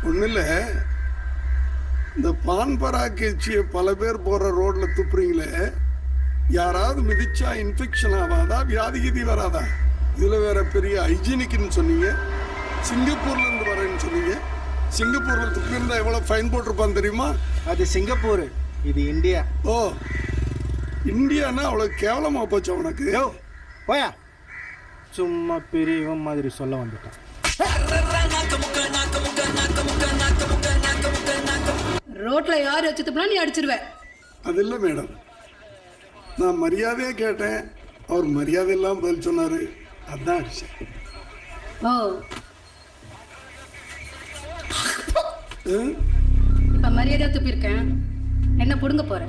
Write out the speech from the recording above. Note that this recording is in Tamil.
ஒன்றும் இல்லை, இந்த பான் பராக்கச்சியை பல பேர் போகிற ரோட்டில் துப்புறீங்களே, யாராவது மிதிச்சா இன்ஃபெக்ஷன் ஆகாதா, வியாதி கீதி வராதா? இதில் வேற பெரிய ஹைஜீனிக்னு சொன்னீங்க, சிங்கப்பூர்லேருந்து வரேன்னு சொன்னீங்க. சிங்கப்பூரில் துப்பியிருந்தா எவ்வளோ ஃபைன் போட்டிருப்பான்னு தெரியுமா? அது சிங்கப்பூர், இது இந்தியா. ஓ, இந்தியானா அவ்வளோ கேவலமாக போச்சு உனக்கு. யோ போயா, சும்மா பெரியவன் மாதிரி சொல்ல வந்துட்டான். ரோட்ல யார் வச்சு துப்புனா நீ அடிச்சிருவ. அது இல்லை மேடம், நான் மரியாதையாக கேட்டேன், அவர் மரியாதை இல்லாமல் பதில் சொன்னார், அதுதான் அடிச்சேன். ஓ, இப்ப மரியாதையா துப்பிருக்கேன், என்ன புடுங்க போற?